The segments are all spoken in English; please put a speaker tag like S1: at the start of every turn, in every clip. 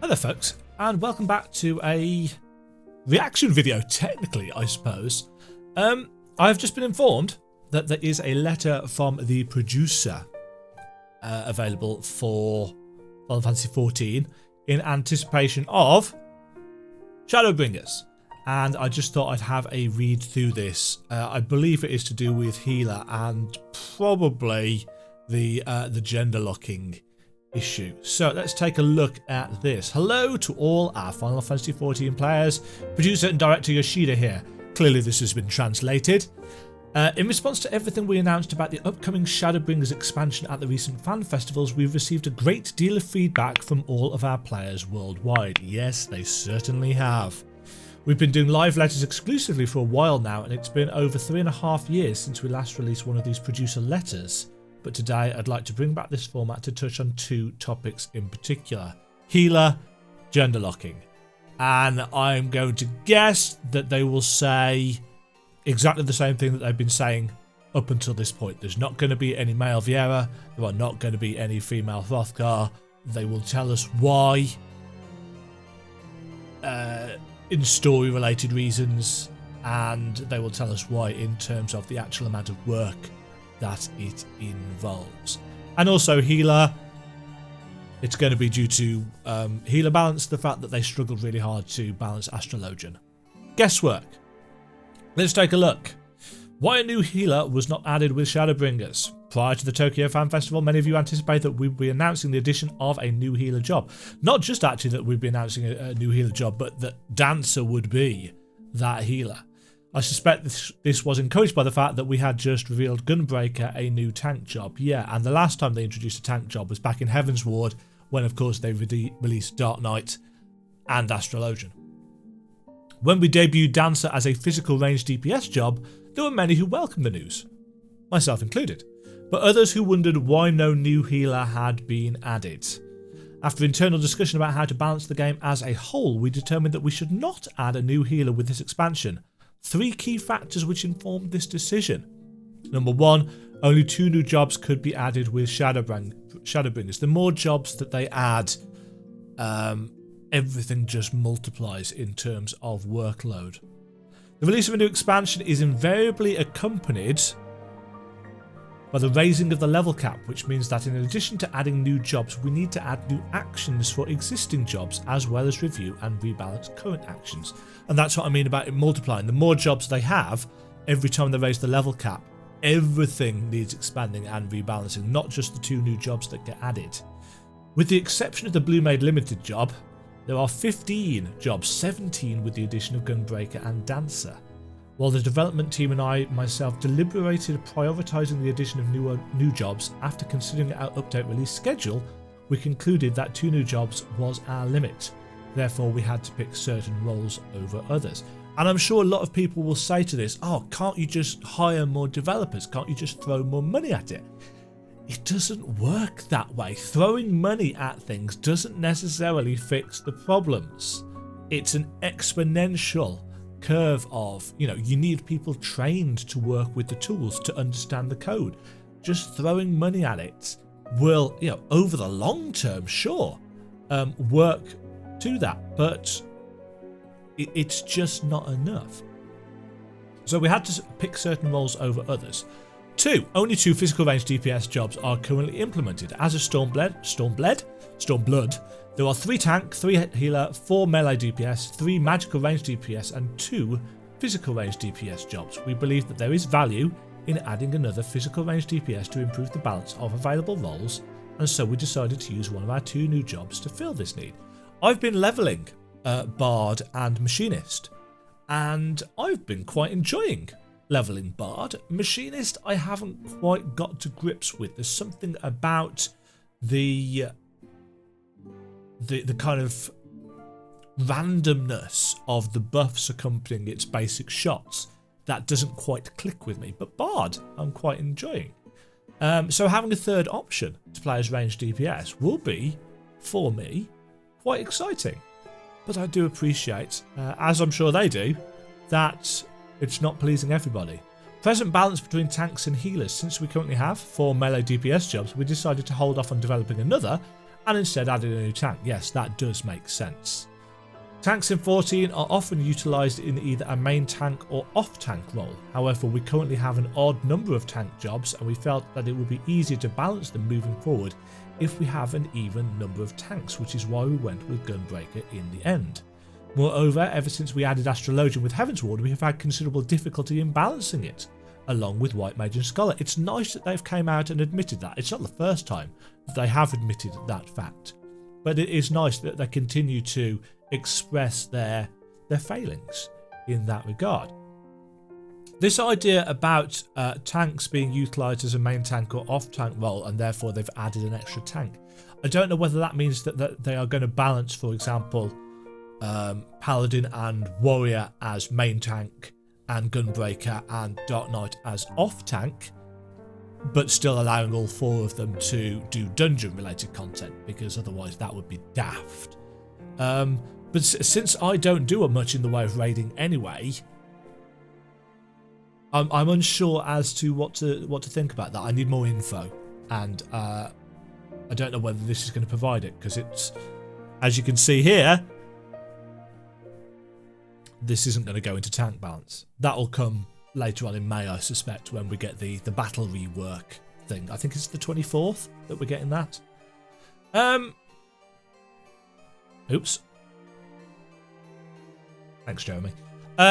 S1: Hi there folks, and welcome back to a reaction video, technically I suppose. I've just been informed that there is a letter from the producer available for Final Fantasy XIV in anticipation of Shadowbringers. And I just thought I'd have a read through this. I believe it is to do with Hela and probably the gender locking issue. So let's take a look at this. Hello to all our Final Fantasy XIV players. Producer and director Yoshida here. Clearly this has been translated. In response to everything we announced about the upcoming Shadowbringers expansion at the recent fan festivals, we've received a great deal of feedback from all of our players worldwide. Yes, they certainly have. We've been doing live letters exclusively for a while now, and it's been over 3.5 years since we last released one of these producer letters. But today I'd like to bring back this format to touch on two topics in particular. Hela, gender locking. And I'm going to guess that they will say exactly the same thing that they've been saying up until this point. There's not going to be any male Viera. There are not going to be any female Hrothgar. They will tell us why. In story related reasons. And they will tell us why in terms of the actual amount of work that it involves. And also Hela, it's going to be due to Hela balance, the fact that they struggled really hard to balance Astrologian. Guesswork. Let's take a look. Why a new Hela was not added with Shadowbringers. Prior to the Tokyo Fan Festival, many of you anticipate that we'd be announcing the addition of a new Hela job. Not just actually that we'd be announcing a new Hela job, but that Dancer would be that Hela. I suspect this was encouraged by the fact that we had just revealed Gunbreaker a new tank job. Yeah, and the last time they introduced a tank job was back in Heaven's Ward, when of course they released Dark Knight and Astrologian. When we debuted Dancer as a physical range DPS job, there were many who welcomed the news, myself included, but others who wondered why no new Hela had been added. After internal discussion about how to balance the game as a whole, we determined that we should not add a new Hela with this expansion. 3 key factors which informed this decision. Number 1, only 2 new jobs could be added with Shadowbringers. The more jobs that they add, everything just multiplies in terms of workload. The release of a new expansion is invariably accompanied by the raising of the level cap, which means that in addition to adding new jobs, we need to add new actions for existing jobs, as well as review and rebalance current actions. And that's what I mean about it multiplying. The more jobs they have, every time they raise the level cap, everything needs expanding and rebalancing, not just the 2 new jobs that get added. With the exception of the Blue Maid Limited job, there are 15 jobs, 17 with the addition of Gunbreaker and Dancer. While the development team and I myself deliberated prioritising the addition of new jobs, after considering our update release schedule, we concluded that 2 new jobs was our limit. Therefore, we had to pick certain roles over others. And I'm sure a lot of people will say to this, oh, can't you just hire more developers? Can't you just throw more money at it? It doesn't work that way. Throwing money at things doesn't necessarily fix the problems. It's an exponential curve of, you need people trained to work with the tools to understand the code. Just throwing money at it will, over the long term, sure, work to that, but it's just not enough. So we had to pick certain roles over others. 2. Only 2 physical range DPS jobs are currently implemented. As a Stormblood, there are 3 tank, 3 healer, 4 melee DPS, 3 magical range DPS, and 2 physical range DPS jobs. We believe that there is value in adding another physical range DPS to improve the balance of available roles, and so we decided to use one of our 2 new jobs to fill this need. I've been leveling Bard and Machinist, and I've been quite enjoying leveling Bard. Machinist I haven't quite got to grips with. There's something about the kind of randomness of the buffs accompanying its basic shots that doesn't quite click with me, but Bard I'm quite enjoying. So having a third option to play as ranged DPS will be, for me, quite exciting. But I do appreciate, as I'm sure they do, that it's not pleasing everybody. Present balance between tanks and healers. Since we currently have 4 melee DPS jobs, we decided to hold off on developing another and instead added a new tank. Yes, that does make sense. Tanks in 14 are often utilised in either a main tank or off-tank role. However, we currently have an odd number of tank jobs, and we felt that it would be easier to balance them moving forward if we have an even number of tanks, which is why we went with Gunbreaker in the end. Moreover, ever since we added Astrologian with Heaven's Ward, we have had considerable difficulty in balancing it, along with White Mage and Scholar. It's nice that they've come out and admitted that. It's not the first time that they have admitted that fact, but it is nice that they continue to express their failings in that regard. This idea about tanks being utilised as a main tank or off-tank role, and therefore they've added an extra tank. I don't know whether that means that they are going to balance, for example, Paladin and Warrior as main tank and Gunbreaker and Dark Knight as off-tank, but still allowing all four of them to do dungeon-related content, because otherwise that would be daft. But since I don't do much in the way of raiding anyway, I'm unsure as to what to think about that. I need more info, and I don't know whether this is going to provide it, because it's, as you can see here, this isn't going to go into tank balance. That'll come later on in May, I suspect, when we get the battle rework thing. I think it's the 24th that we're getting that. Oops. Thanks, Jeremy.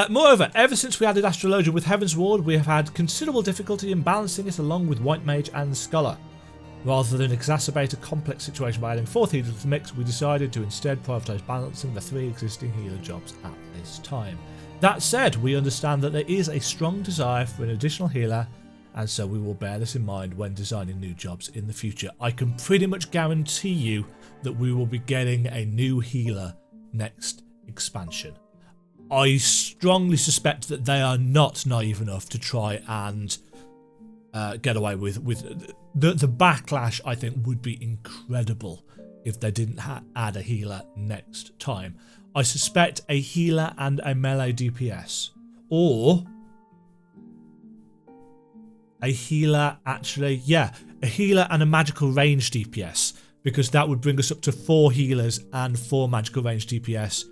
S1: Moreover, ever since we added Astrologian with Heaven's Ward, we have had considerable difficulty in balancing it along with White Mage and Scholar. Rather than exacerbate a complex situation by adding 4th healer to the mix, we decided to instead prioritise balancing the 3 existing healer jobs at this time. That said, we understand that there is a strong desire for an additional healer, and so we will bear this in mind when designing new jobs in the future. I can pretty much guarantee you that we will be getting a new healer next expansion. I strongly suspect that they are not naive enough to try and get away with the backlash. I think would be incredible if they didn't add a healer next time. I suspect a healer and a melee DPS, or a healer a healer and a magical range DPS, because that would bring us up to 4 healers and 4 magical range DPS,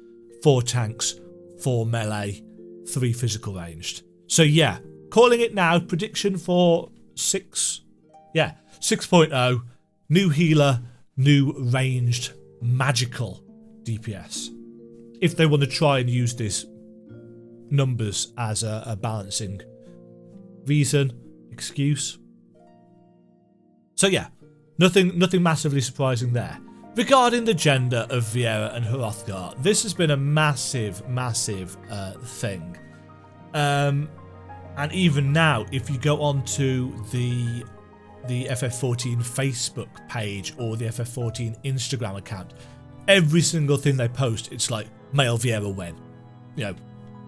S1: 4 tanks, 4 melee, 3 physical ranged. So yeah, calling it now, prediction for 6.0, new healer, new ranged magical DPS. If they want to try and use this numbers as a balancing reason, excuse. So yeah, nothing massively surprising there. Regarding the gender of Viera and Hrothgar, this has been a massive thing. And even now, if you go onto the FF14 Facebook page or the FF14 Instagram account, every single thing they post, it's like, male Viera when. You know,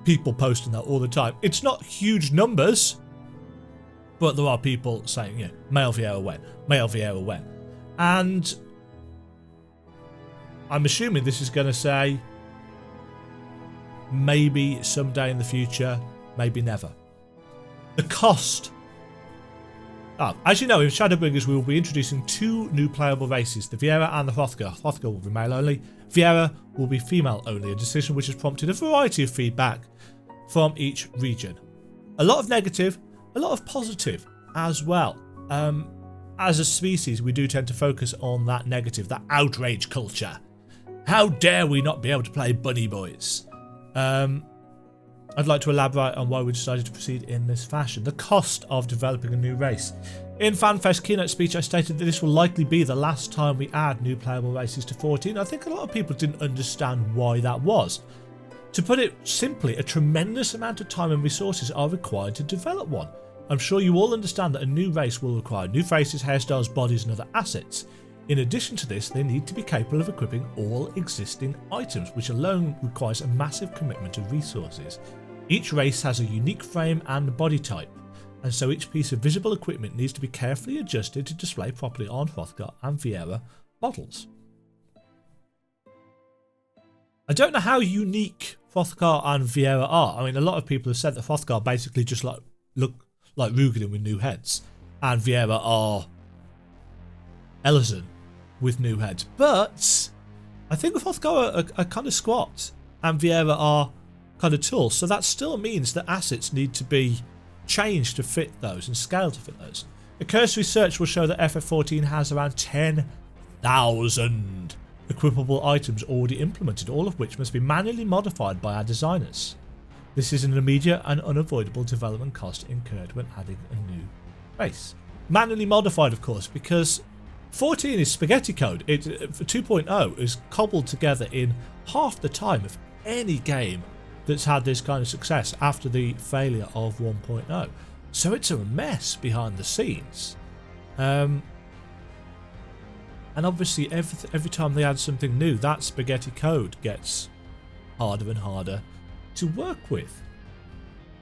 S1: people posting that all the time. It's not huge numbers, but there are people saying, you know, male Viera when, male Viera when. And I'm assuming this is going to say maybe someday in the future, maybe never. The cost. As you know, in Shadowbringers we will be introducing 2 new playable races, the Viera and the Hrothgar. Hrothgar will be male only, Viera will be female only, a decision which has prompted a variety of feedback from each region. A lot of negative, a lot of positive as well. As a species, we do tend to focus on that negative, that outrage culture. How dare we not be able to play Bunny Boys? I'd like to elaborate on why we decided to proceed in this fashion. The cost of developing a new race. In FanFest keynote speech, I stated that this will likely be the last time we add new playable races to 14. I think a lot of people didn't understand why that was. To put it simply, a tremendous amount of time and resources are required to develop one. I'm sure you all understand that a new race will require new faces, hairstyles, bodies and other assets. In addition to this, they need to be capable of equipping all existing items, which alone requires a massive commitment of resources. Each race has a unique frame and body type, and so each piece of visible equipment needs to be carefully adjusted to display properly on Hrothgar and Viera models. I don't know how unique Hrothgar and Viera are. I mean, a lot of people have said that Hrothgar basically just look like Rugadin with new heads, and Viera are Elizon with new heads. But I think Hrothgar are kind of squat and Viera are kind of tall. So that still means that assets need to be changed to fit those and scaled to fit those. A cursory search will show that FF14 has around 10,000 equipable items already implemented, all of which must be manually modified by our designers. This is an immediate and unavoidable development cost incurred when adding a new race. Manually modified, of course, because 14 is spaghetti code. It, for 2.0 is cobbled together in half the time of any game that's had this kind of success after the failure of 1.0. So it's a mess behind the scenes. And obviously every time they add something new, that spaghetti code gets harder and harder to work with.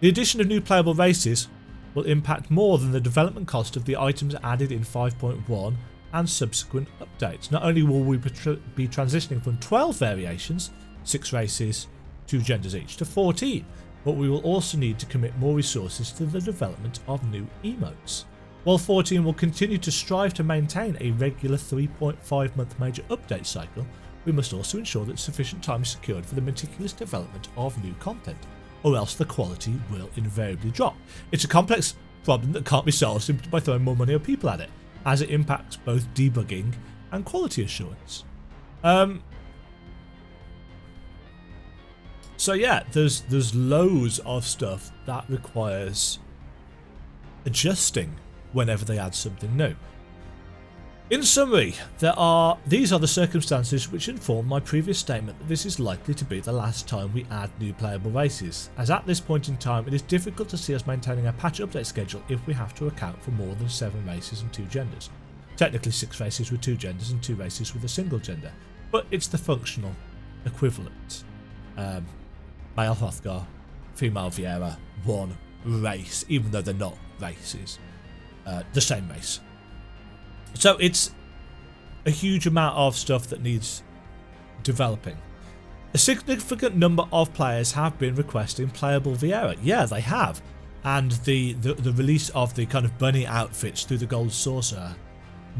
S1: The addition of new playable races will impact more than the development cost of the items added in 5.1 and subsequent updates. Not only will we be transitioning from 12 variations, 6 races, 2 genders each, to 14, but we will also need to commit more resources to the development of new emotes. While 14 will continue to strive to maintain a regular 3.5 month major update cycle, we must also ensure that sufficient time is secured for the meticulous development of new content, or else the quality will invariably drop. It's a complex problem that can't be solved simply by throwing more money or people at it, as it impacts both debugging and quality assurance. So yeah, there's loads of stuff that requires adjusting whenever they add something new. In summary, these are the circumstances which inform my previous statement that this is likely to be the last time we add new playable races, as at this point in time it is difficult to see us maintaining a patch update schedule if we have to account for more than 7 races and 2 genders. Technically 6 races with 2 genders and 2 races with a single gender, but it's the functional equivalent. Male Hrothgar, female Viera, 1 race, even though they're not races, the same race. So it's a huge amount of stuff that needs developing. A significant number of players have been requesting playable Viera. Yeah, they have. And the release of the kind of bunny outfits through the Gold Saucer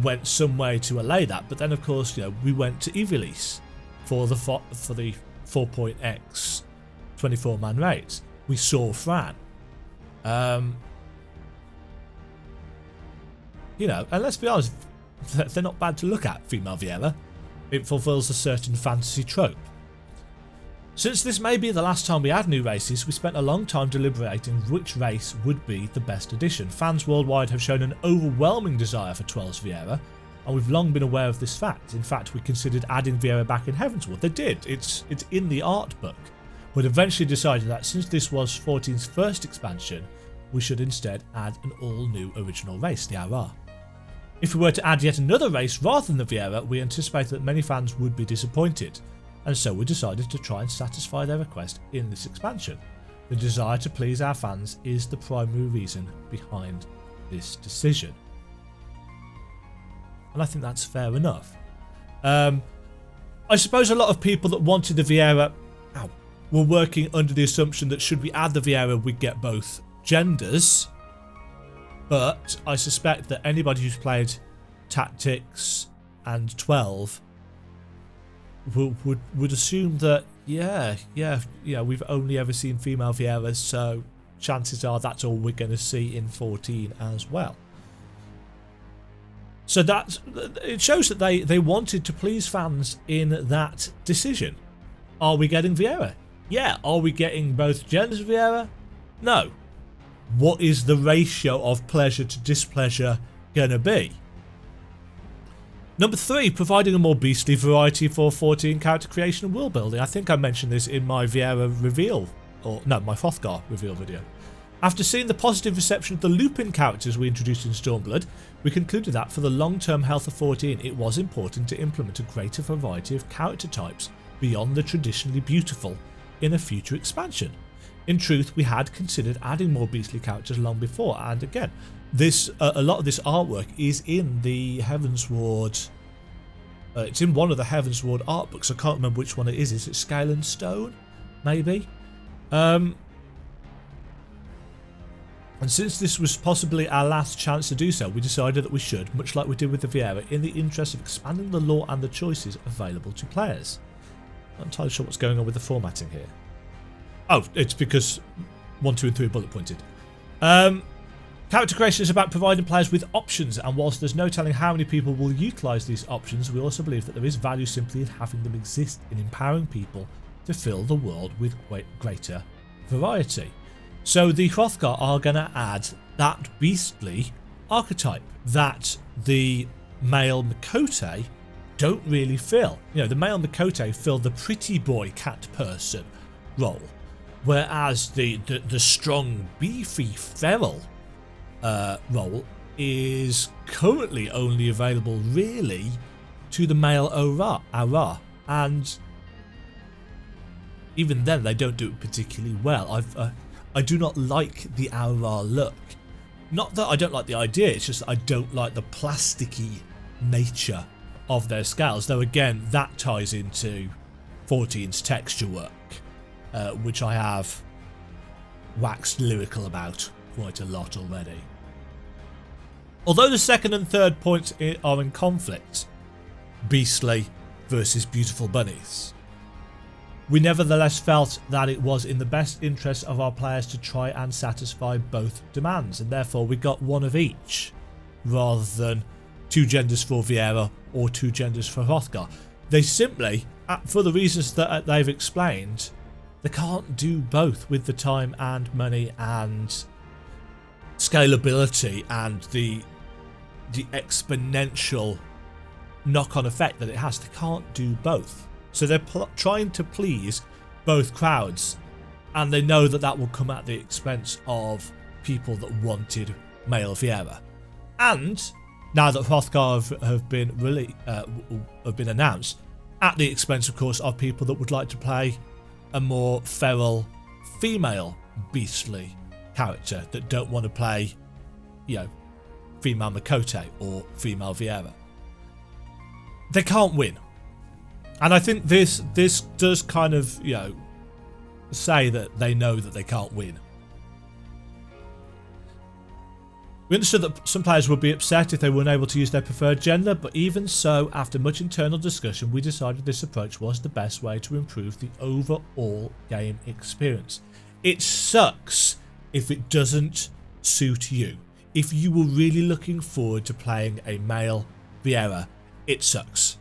S1: went some way to allay that. But then, of course, we went to e-release for the 4.x 24-man raids. We saw Fran. And let's be honest, they're not bad to look at, female Viera. It fulfills a certain fantasy trope. Since this may be the last time we add new races, we spent a long time deliberating which race would be the best addition. Fans worldwide have shown an overwhelming desire for 12's Viera, and we've long been aware of this fact. In fact, we considered adding Viera back in Heavensward. They did. It's in the art book. But eventually decided that since this was 14's first expansion, we should instead add an all-new original race, the Aura. If we were to add yet another race rather than the Viera, we anticipated that many fans would be disappointed, and so we decided to try and satisfy their request in this expansion. The desire to please our fans is the primary reason behind this decision. And I think that's fair enough. I suppose a lot of people that wanted the Viera were working under the assumption that should we add the Viera, we'd get both genders. But I suspect that anybody who's played Tactics and 12 would assume that we've only ever seen female Vieras, so chances are that's all we're going to see in 14 as well. So it shows that they wanted to please fans in that decision. Are we getting Viera? Yeah. Are we getting both genders of Viera? No. What is the ratio of pleasure to displeasure gonna be? Number 3, providing a more beastly variety for 14 character creation and world building. I think I mentioned this in my Viera reveal, my Hrothgar reveal video. After seeing the positive reception of the Lupin characters we introduced in Stormblood, we concluded that for the long-term health of 14, it was important to implement a greater variety of character types beyond the traditionally beautiful in a future expansion. In truth, we had considered adding more beastly characters long before, and again, a lot of this artwork is in the Heavensward. It's in one of the Heavensward art books. I can't remember which one it is. Is it Scale and Stone? Maybe. And And since this was possibly our last chance to do so, we decided that we should, much like we did with the Viera, in the interest of expanding the lore and the choices available to players. Not entirely sure what's going on with the formatting here. Oh, it's because 1, 2 and 3 are bullet pointed. Character creation is about providing players with options, and whilst there's no telling how many people will utilise these options, we also believe that there is value simply in having them exist, in empowering people to fill the world with greater variety. So the Hrothgar are going to add that beastly archetype that the male Makote don't really fill. You know, the male Makote fill the pretty boy cat person role, whereas the strong, beefy, feral role is currently only available really to the male Ara, and even then they don't do it particularly well. I do not like the Ara look. Not that I don't like the idea, it's just that I don't like the plasticky nature of their scales, though again that ties into 14's texture work, which I have waxed lyrical about quite a lot already. Although the second and third points are in conflict, beastly versus beautiful bunnies, we nevertheless felt that it was in the best interest of our players to try and satisfy both demands, and therefore we got one of each, rather than 2 genders for Viera or 2 genders for Hrothgar. They simply, for the reasons that they've explained, they can't do both with the time and money and scalability and the exponential knock-on effect that it has. They can't do both. So they're trying to please both crowds, and they know that that will come at the expense of people that wanted male Viera. And now that Hrothgar have been announced, at the expense, of course, of people that would like to play a more feral female beastly character that don't want to play, you know, female Makote or female Viera. They can't win. And I think this does kind of, you know, say that they know that they can't win. We understood that some players would be upset if they weren't able to use their preferred gender, but even so, after much internal discussion, we decided this approach was the best way to improve the overall game experience. It sucks if it doesn't suit you. If you were really looking forward to playing a male Viera, it sucks.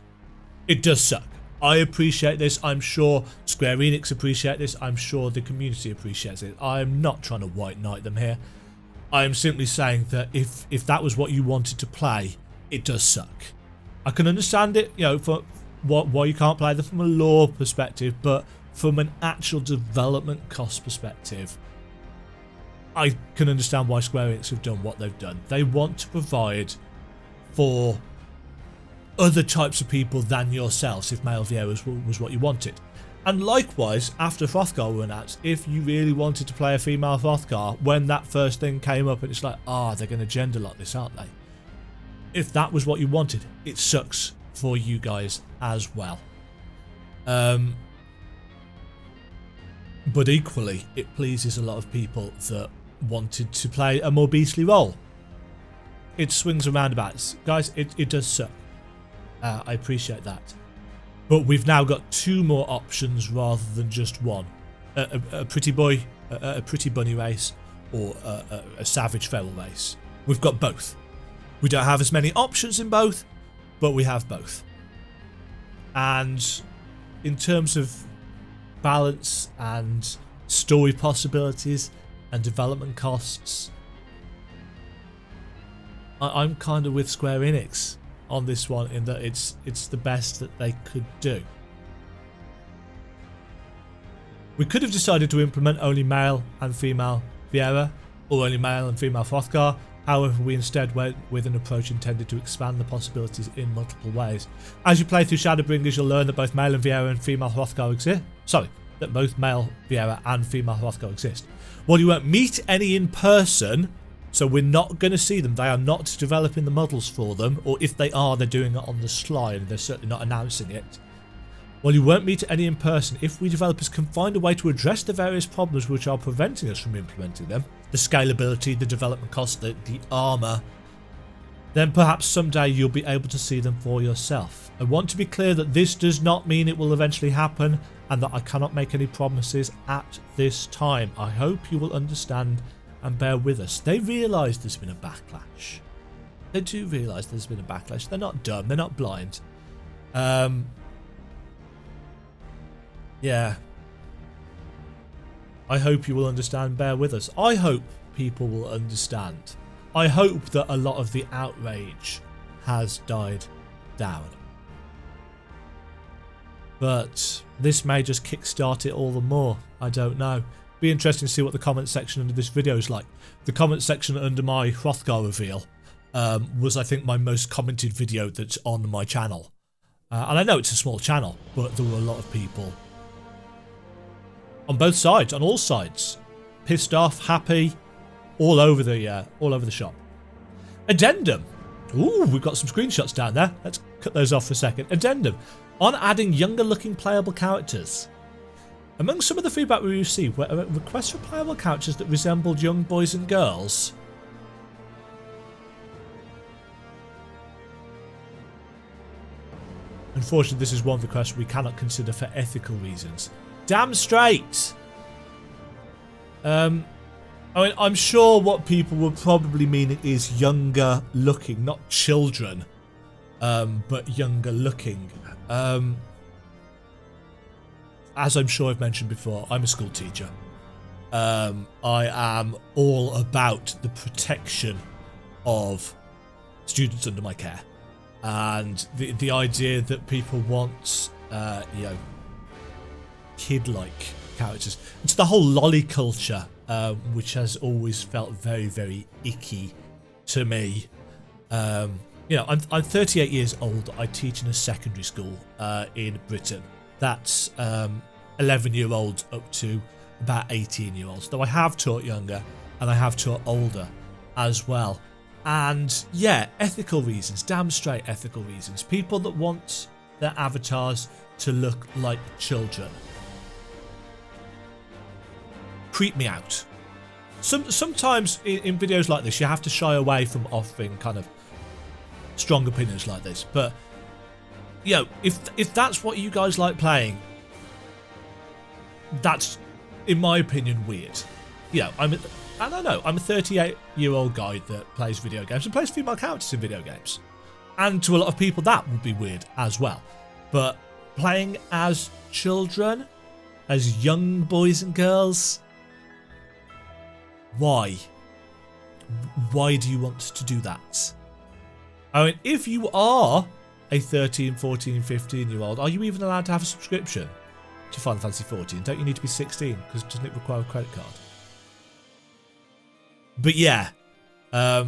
S1: It does suck. I appreciate this. I'm sure Square Enix appreciate this. I'm sure the community appreciates it. I am not trying to white knight them here. I am simply saying that if that was what you wanted to play, it does suck. I can understand it, you know, for why you can't play them from a lore perspective, but from an actual development cost perspective, I can understand why Square Enix have done what they've done. They want to provide for other types of people than yourselves if male Viera was what you wanted. And likewise, after Hrothgar were announced, if you really wanted to play a female Hrothgar, when that first thing came up and it's like, they're going to gender lock this, aren't they? If that was what you wanted, it sucks for you guys as well. But equally, it pleases a lot of people that wanted to play a more beastly role. It swings and roundabouts. Guys, it does suck. I appreciate that. But we've now got 2 more options rather than just one. A pretty boy, a pretty bunny race, or a savage feral race. We've got both. We don't have as many options in both, but we have both. And in terms of balance and story possibilities and development costs, I'm kind of with Square Enix on this one, in that it's the best that they could do. We could have decided to implement only male and female Viera, or only male and female Hrothgar. However, we instead went with an approach intended to expand the possibilities in multiple ways. As you play through Shadowbringers, you'll learn that both male and Viera and female Hrothgar exist. That both male Viera and female Hrothgar exist. While you won't meet any in person, so we're not going to see them. They are not developing the models for them, or if they are, they're doing it on the sly, and they're certainly not announcing it. While you won't meet any in person, if we developers can find a way to address the various problems which are preventing us from implementing them, the scalability, the development cost, the armour, then perhaps someday you'll be able to see them for yourself. I want to be clear that this does not mean it will eventually happen and that I cannot make any promises at this time. I hope you will understand and bear with us. They realise there's been a backlash. They do realise there's been a backlash. They're not dumb. They're not blind. Yeah. I hope you will understand and bear with us. I hope people will understand. I hope that a lot of the outrage has died down. But this may just kickstart it all the more. I don't know. Be interesting to see what the comment section under this video is like. The comment section under my Hrothgar reveal was, I think, my most commented video that's on my channel. And I know it's a small channel, but there were a lot of people on both sides, on all sides, pissed off, happy, all over the shop. Addendum. Ooh, we've got some screenshots down there. Let's cut those off for a second. Addendum. On adding younger looking playable characters. Among some of the feedback we received were requests for playable characters that resembled young boys and girls. Unfortunately, this is one request we cannot consider for ethical reasons. Damn straight! I mean, I'm sure what people were probably meaning is younger looking, not children, but younger looking. As I'm sure I've mentioned before, I'm a school teacher. I am all about the protection of students under my care. And the idea that people want, you know, kid-like characters. It's the whole lolly culture, which has always felt very, very icky to me. You know, I'm 38 years old. I teach in a secondary school in Britain. That's 11-year-olds up to about 18-year-olds. Though I have taught younger and I have taught older as well. And yeah, ethical reasons, damn straight ethical reasons. People that want their avatars to look like children. Creep me out. Sometimes in videos like this, you have to shy away from offering kind of strong opinions like this. But, you know, if that's what you guys like playing, that's, in my opinion, weird. You know, I don't know, I'm a 38-year-old guy that plays video games and plays female characters in video games. And to a lot of people, that would be weird as well. But playing as children, as young boys and girls, why? Why do you want to do that? I mean, if you are a 13, 14, 15-year-old, are you even allowed to have a subscription to Final Fantasy XIV? Don't you need to be 16? Because doesn't it require a credit card? But yeah, there are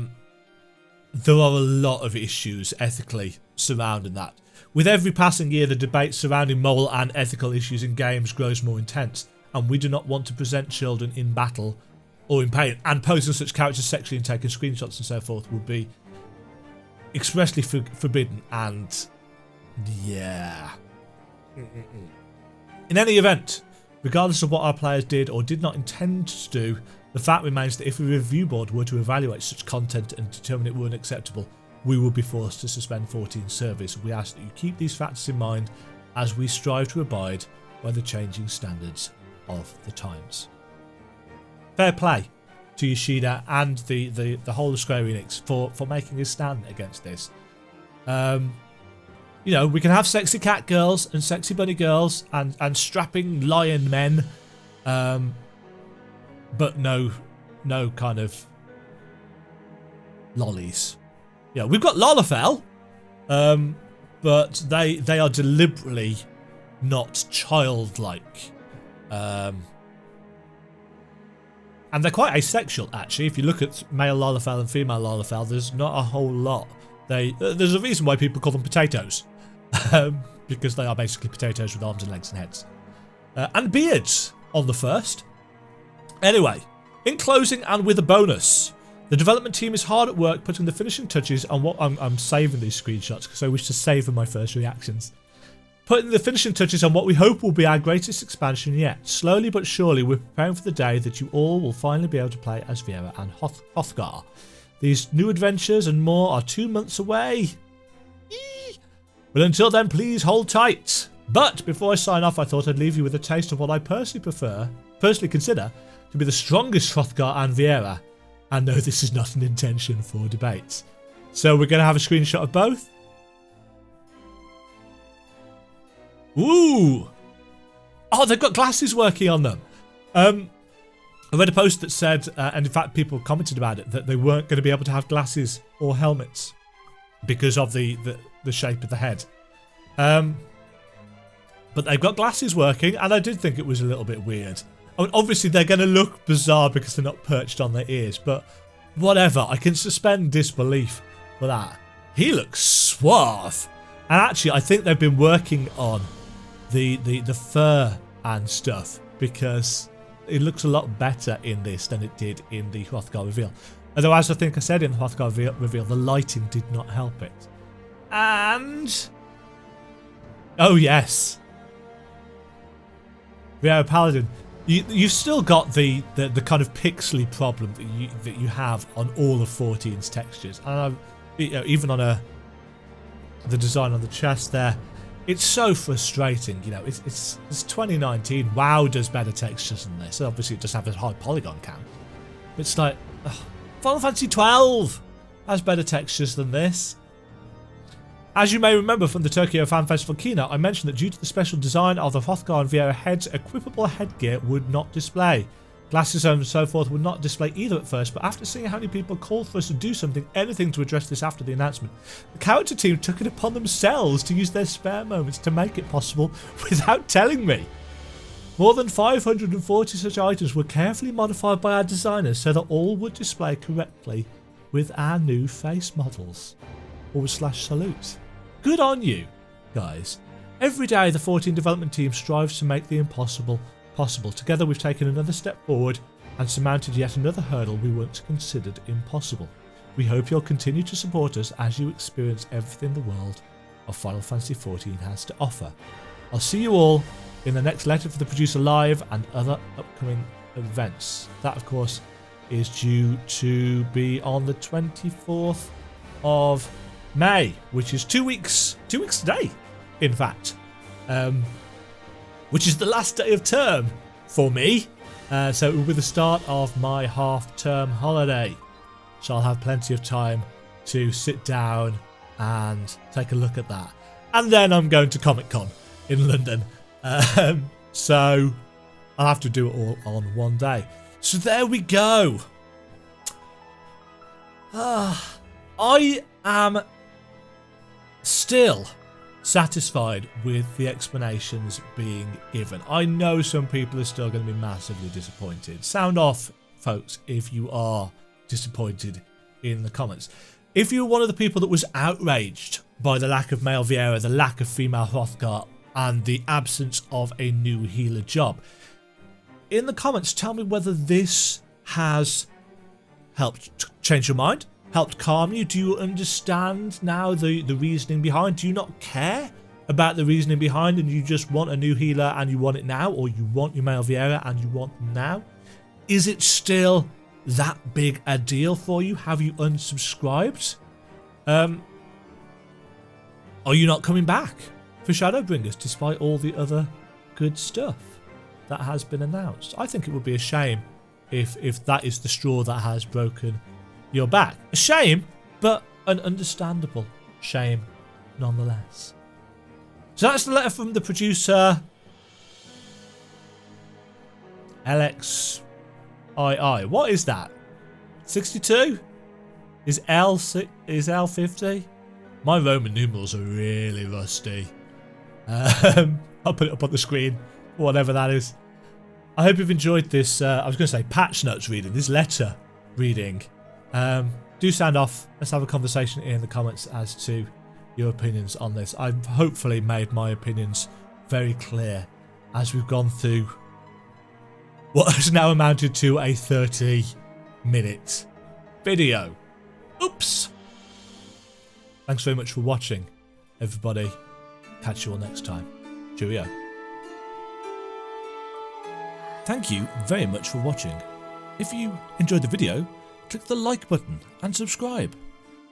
S1: a lot of issues ethically surrounding that. With every passing year, the debate surrounding moral and ethical issues in games grows more intense, and we do not want to present children in battle or in pain, and posing such characters sexually and taking screenshots and so forth would be expressly forbidden, and yeah. In any event, regardless of what our players did or did not intend to do, the fact remains that if a review board were to evaluate such content and determine it were unacceptable, we would be forced to suspend 14's service. We ask that you keep these factors in mind as we strive to abide by the changing standards of the times. Fair play to Yoshida and the whole of Square Enix for making a stand against this. You know, we can have sexy cat girls and sexy bunny girls and strapping lion men, but no kind of lollies. Yeah, we've got Lalafell, but they are deliberately not childlike. And they're quite asexual, actually. If you look at male Lalafell and female Lalafell, there's not a whole lot. There's a reason why people call them potatoes. Because they are basically potatoes with arms and legs and heads. And beards on the first. Anyway, in closing and with a bonus, the development team is hard at work putting the finishing touches on what I'm saving these screenshots because I wish to savour my first reactions. putting the finishing touches on what we hope will be our greatest expansion yet. Slowly but surely, we're preparing for the day that you all will finally be able to play as Viera and Hrothgar. These new adventures and more are 2 months away. Eee. But until then, please hold tight. But before I sign off, I thought I'd leave you with a taste of what I personally consider to be the strongest Hrothgar and Viera. And no, this is not an intention for debate. So we're going to have a screenshot of both. Ooh! Oh, they've got glasses working on them. I read a post that said, and in fact people commented about it, that they weren't going to be able to have glasses or helmets because of the shape of the head. But they've got glasses working, and I did think it was a little bit weird. I mean, obviously they're going to look bizarre because they're not perched on their ears, but whatever. I can suspend disbelief for that. He looks suave. And actually, I think they've been working on the fur and stuff because it looks a lot better in this than it did in the Hrothgar reveal. Although, as I think I said in the Hrothgar reveal, the lighting did not help it. And... oh, yes. Viera Paladin. You've still got the kind of pixely problem that you have on all of 14's textures. And even on the design on the chest there, it's so frustrating. You know, it's 2019. WoW does better textures than this. Obviously, it does have a high polygon count. It's like Final Fantasy XII has better textures than this. As you may remember from the Tokyo Fan Festival keynote, I mentioned that due to the special design of the Hrothgar and Viera heads, equipable headgear would not display. Glasses and so forth would not display either at first, but after seeing how many people called for us to do anything to address this after the announcement, the character team took it upon themselves to use their spare moments to make it possible without telling me. More than 540 such items were carefully modified by our designers so that all would display correctly with our new face models. /salute. Good on you, guys. Every day the 14 development team strives to make the impossible possible. Together we've taken another step forward and surmounted yet another hurdle we once considered impossible. We hope you'll continue to support us as you experience everything the world of Final Fantasy XIV has to offer. I'll see you all in the next letter for the Producer Live and other upcoming events. That, of course, is due to be on the 24th of May, which is 2 weeks today, in fact. Which is the last day of term for me. So it will be the start of my half-term holiday. So I'll have plenty of time to sit down and take a look at that. And then I'm going to Comic-Con in London. So I'll have to do it all on one day. So there we go. I am still satisfied with the explanations being given. I know some people are still going to be massively disappointed. Sound off, folks, if you are disappointed in the comments. If you're one of the people that was outraged by the lack of male Viera, the lack of female Hrothgar, and the absence of a new healer job, in the comments tell me whether this has helped change your mind, helped calm you. Do you understand now the reasoning behind? Do you not care about the reasoning behind and you just want a new healer and you want it now, or you want your male Viera and you want them now? Is it still that big a deal for you? Have you unsubscribed? Are you not coming back for Shadowbringers despite all the other good stuff that has been announced? I think it would be a shame if that is the straw that has broken your back. A shame, but an understandable shame nonetheless. So that's the letter from the Producer LXII. What is that? 62? Is L 50? My Roman numerals are really rusty. I'll put it up on the screen, whatever that is. I hope you've enjoyed this, I was going to say patch notes reading, this letter reading. Do sound off. Let's have a conversation in the comments as to your opinions on this. I've hopefully made my opinions very clear as we've gone through what has now amounted to a 30-minute video. Oops. Thanks very much for watching, everybody. Catch you all next time. Cheerio.
S2: Thank you very much for watching. If you enjoyed the video, click the like button and subscribe.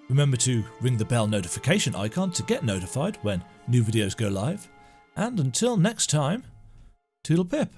S2: Remember to ring the bell notification icon to get notified when new videos go live. And until next time, toodle pip.